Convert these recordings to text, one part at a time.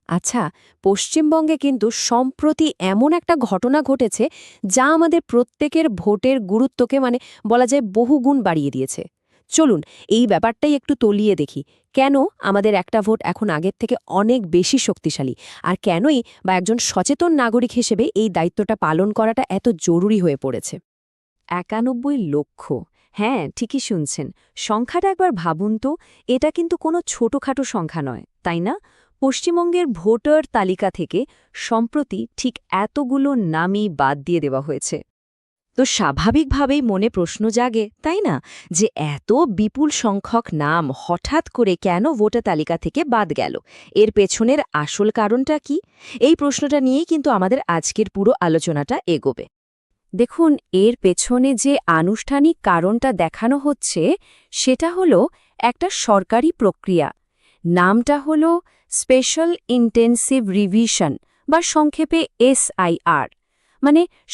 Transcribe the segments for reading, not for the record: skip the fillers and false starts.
আচ্ছা, পশ্চিমবঙ্গে কিন্তু সম্প্রতি এমন একটা ঘটনা ঘটেছে যা আমাদের প্রত্যেকের ভোটের গুরুত্বকে বলা যায় বহুগুণ বাড়িয়ে দিয়েছে। চলুন এই ব্যাপারটাই একটু তলিয়ে দেখি। কেন আমাদের একটা ভোট এখন আগের থেকে অনেক বেশি শক্তিশালী, আর কেনই বা একজন সচেতন নাগরিক হিসেবে এই দায়িত্বটা পালন করাটা এত জরুরি হয়ে পড়েছে। ৯১ লক্ষ। হ্যাঁ, ঠিকই শুনছেন। সংখ্যাটা একবার ভাবুন তো। এটা কিন্তু কোনো ছোটখাটো সংখ্যা নয়, তাই না? পশ্চিমবঙ্গের ভোটার তালিকা থেকে সম্প্রতি ঠিক এতগুলো নামই বাদ দিয়ে দেওয়া হয়েছে। তো স্বাভাবিকভাবেই মনে প্রশ্ন জাগে, তাই না, যে এত বিপুল সংখ্যক নাম হঠাৎ করে কেন ভোটার তালিকা থেকে বাদ গেল? এর পেছনের আসল কারণটা কি? এই প্রশ্নটা নিয়েই কিন্তু আমাদের আজকের পুরো আলোচনাটা এগোবে। দেখুন, এর পেছনে যে আনুষ্ঠানিক কারণটা দেখানো হচ্ছে সেটা হলো একটা সরকারি প্রক্রিয়া। নামটা হলো স্পেশাল ইন্টেনসিভ রিভিশন বা সংক্ষেপে SIR।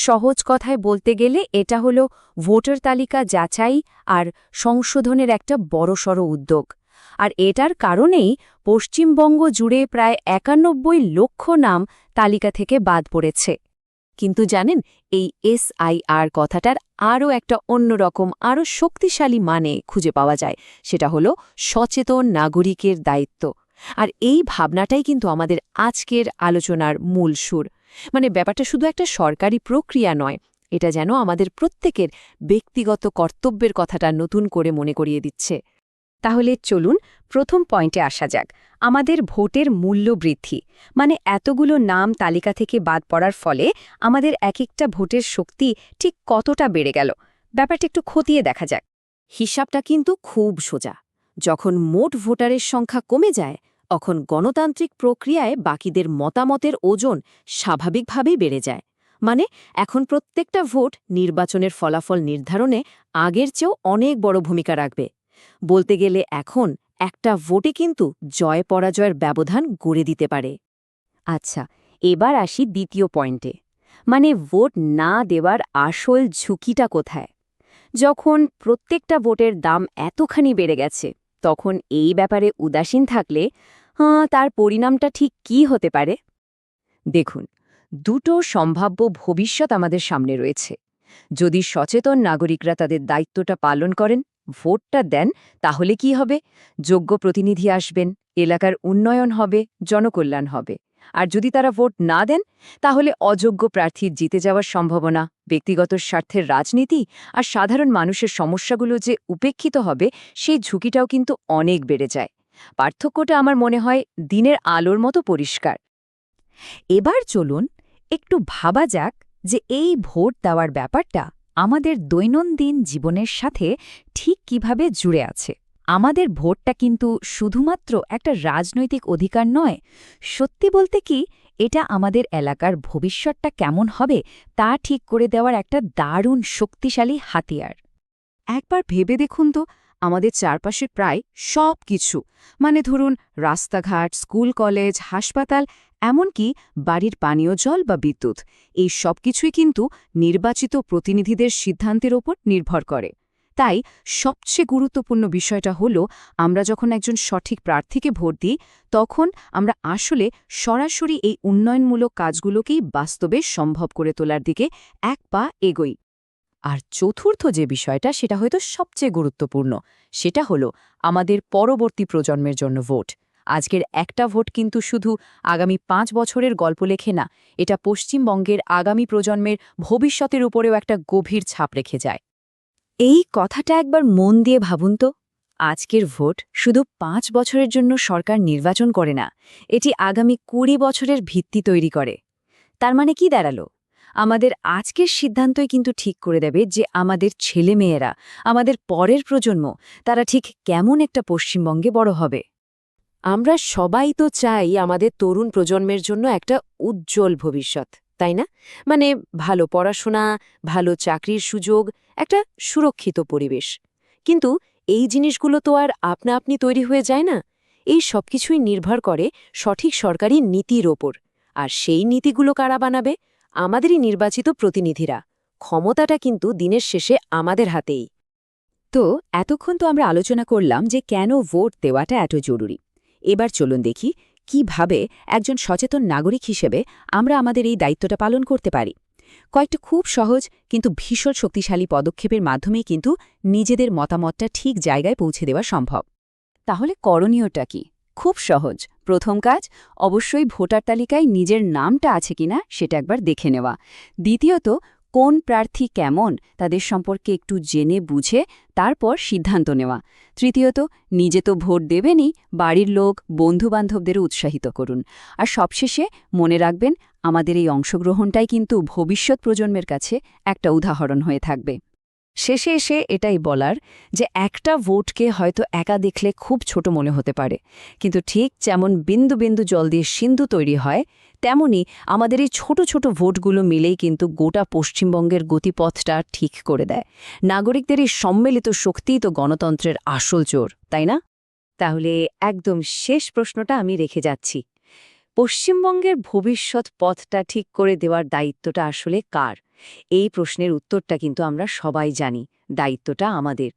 সহজ কথায় বলতে গেলে এটা হলো ভোটার তালিকা যাচাই আর সংশোধনের একটা বড়সড় উদ্যোগ। আর এটার কারণেই পশ্চিমবঙ্গ জুড়ে প্রায় ৯১ লক্ষ নাম তালিকা থেকে বাদ পড়েছে। কিন্তু জানেন, এই SIR কথাটার আরও একটা অন্যরকম আরও শক্তিশালী খুঁজে পাওয়া যায়। সেটা হলো সচেতন নাগরিকের দায়িত্ব। আর এই ভাবনাটাই কিন্তু আমাদের আজকের আলোচনার মূল সুর। ব্যাপারটা শুধু একটা সরকারি প্রক্রিয়া নয়, এটা যেন আমাদের প্রত্যেকের ব্যক্তিগত কর্তব্যের কথাটা নতুন করে মনে করিয়ে দিচ্ছে। তাহলে চলুন প্রথম পয়েন্টে আসা যাক। আমাদের ভোটের মূল্য বৃদ্ধি, এতগুলো নাম তালিকা থেকে বাদ পড়ার ফলে আমাদের এক একটা ভোটের শক্তি ঠিক কতটা বেড়ে গেল, ব্যাপারটা একটু খতিয়ে দেখা যাক। হিসাবটা কিন্তু খুব সোজা। যখন মোট ভোটারের সংখ্যা কমে যায়, তখন গণতান্ত্রিক প্রক্রিয়ায় বাকিদের মতামতের ওজন স্বাভাবিকভাবেই বেড়ে যায়। এখন প্রত্যেকটা ভোট নির্বাচনের ফলাফল নির্ধারণে আগের চেয়েও অনেক বড় ভূমিকা রাখবে। বলতে গেলে এখন একটা ভোটে কিন্তু জয় পরাজয়ের ব্যবধান গড়ে দিতে পারে। আচ্ছা, এবার আসি দ্বিতীয় পয়েন্টে। ভোট না দেওয়ার আসল ঝুঁকিটা কোথায়? যখন প্রত্যেকটা ভোটের দাম এতখানি বেড়ে গেছে, তখন এই ব্যাপারে উদাসীন থাকলে তার পরিণামটা ঠিক কী হতে পারে? দেখুন, দুটো সম্ভাব্য ভবিষ্যৎ আমাদের সামনে রয়েছে। যদি সচেতন নাগরিকরা তাদের দায়িত্বটা পালন করেন, ভোটটা দেন, তাহলে কি হবে? যোগ্য প্রতিনিধি আসবেন, এলাকার উন্নয়ন হবে, জনকল্যাণ হবে। আর যদি তারা ভোট না দেন, তাহলে অযোগ্য প্রার্থীর জিতে যাওয়ার সম্ভাবনা, ব্যক্তিগত স্বার্থের রাজনীতি আর সাধারণ মানুষের সমস্যাগুলো যে উপেক্ষিত হবে, সেই ঝুঁকিটাও কিন্তু অনেক বেড়ে যায়। পার্থক্যটা আমার মনে হয় দিনের আলোর মতো পরিষ্কার। এবার চলুন একটু ভাবা যাক যে এই ভোট দেওয়ার ব্যাপারটা আমাদের দৈনন্দিন জীবনের সাথে ঠিক কিভাবে জুড়ে আছে। আমাদের ভোটটা কিন্তু শুধুমাত্র একটা রাজনৈতিক অধিকার নয়, সত্যি বলতে কি, এটা আমাদের এলাকার ভবিষ্যৎটা কেমন হবে তা ঠিক করে দেওয়ার একটা দারুণ শক্তিশালী হাতিয়ার। একবার ভেবে দেখুন তো, আমাদের চারপাশে প্রায় সব কিছু, ধরুন রাস্তাঘাট, স্কুল, কলেজ, হাসপাতাল, এমনকি বাড়ির পানীয় জল বা বিদ্যুৎ, এই সব কিছুই কিন্তু নির্বাচিত প্রতিনিধিদের সিদ্ধান্তের ওপর নির্ভর করে। তাই সবচেয়ে গুরুত্বপূর্ণ বিষয়টা হলো, আমরা যখন একজন সঠিক প্রার্থীকে ভোট দিই, তখন আমরা আসলে সরাসরি এই উন্নয়নমূলক কাজগুলোকেই বাস্তবে সম্ভব করে তোলার দিকে এক পা এগোই। আর চতুর্থ যে বিষয়টা, সেটা হয়তো সবচেয়ে গুরুত্বপূর্ণ, সেটা হলো আমাদের পরবর্তী প্রজন্মের জন্য ভোট। আজকের একটা ভোট কিন্তু শুধু আগামী ৫ বছরের গল্প লেখে না, এটা পশ্চিমবঙ্গের আগামী প্রজন্মের ভবিষ্যতের উপরেও একটা গভীর ছাপ রেখে যায়। এই কথাটা একবার মন দিয়ে ভাবুন তো। আজকের ভোট শুধু ৫ বছরের জন্য সরকার নির্বাচন করে না, এটি আগামী ২০ বছরের ভিত্তি তৈরি করে। তার কি দাঁড়ালো? আমাদের আজকের সিদ্ধান্তই কিন্তু ঠিক করে দেবে যে আমাদের ছেলেমেয়েরা, আমাদের পরের প্রজন্ম, তারা ঠিক কেমন একটা পশ্চিমবঙ্গে বড় হবে। আমরা সবাই তো চাই আমাদের তরুণ প্রজন্মের জন্য একটা উজ্জ্বল ভবিষ্যৎ, তাই না? ভালো পড়াশোনা, ভালো চাকরির সুযোগ, একটা সুরক্ষিত পরিবেশ। কিন্তু এই জিনিসগুলো তো আর আপনা আপনি তৈরি হয়ে যায় না। এই সবকিছুই নির্ভর করে সঠিক সরকারি নীতির ওপর। আর সেই নীতিগুলো কারা বানাবে? আমাদেরই নির্বাচিত প্রতিনিধিরা। ক্ষমতাটা কিন্তু দিনের শেষে আমাদের হাতেই। তো এতক্ষণ তো আমরা আলোচনা করলাম যে কেন ভোট দেওয়াটা এত জরুরি। এবার চলুন দেখি কিভাবে একজন সচেতন নাগরিক হিসেবে আমরা আমাদের এই দায়িত্বটা পালন করতে পারি। কয়েকটা খুব সহজ কিন্তু ভীষণ শক্তিশালী পদক্ষেপের মাধ্যমেই কিন্তু নিজেদের মতামতটা ঠিক জায়গায় পৌঁছে দেওয়া সম্ভব। তাহলে করণীয়টা কি? খুব সহজ। প্রথম কাজ, অবশ্যই ভোটার তালিকায় নিজের নামটা আছে কিনা সেটা একবার দেখে নেওয়া। দ্বিতীয়ত, কোন প্রার্থী কেমন তাদের সম্পর্কে একটু জেনে বুঝে তারপর সিদ্ধান্ত নেওয়া। তৃতীয়ত, নিজে তো ভোট দেবেনই, বাড়ির লোক বন্ধুবান্ধবদেরও উৎসাহিত করুন। আর সবশেষে মনে রাখবেন, আমাদের এই অংশগ্রহণটাই কিন্তু ভবিষ্যৎ প্রজন্মের কাছে একটা উদাহরণ হয়ে থাকবে। শেষে এসে এটাই বলার যে একটা ভোটকে হয়তো একা দেখলে খুব ছোট মনে হতে পারে, কিন্তু ঠিক যেমন বিন্দু বিন্দু জল দিয়ে সিন্ধু তৈরি হয়, তেমনি আমাদের এই ছোট ছোট ভোটগুলো মিলেই কিন্তু গোটা পশ্চিমবঙ্গের গতিপথটা ঠিক করে দেয়। নাগরিকদের এই সম্মিলিত শক্তিই তো গণতন্ত্রের আসল জোর, তাই না? তাহলে একদম শেষ প্রশ্নটা আমি রেখে যাচ্ছি। পশ্চিমবঙ্গের ভবিষ্যৎ পথটা ঠিক করে দেওয়ার দায়িত্বটা আসলে কার? এই প্রশ্নের উত্তরটা কিন্তু আমরা সবাই জানি, দায়িত্বটা আমাদের।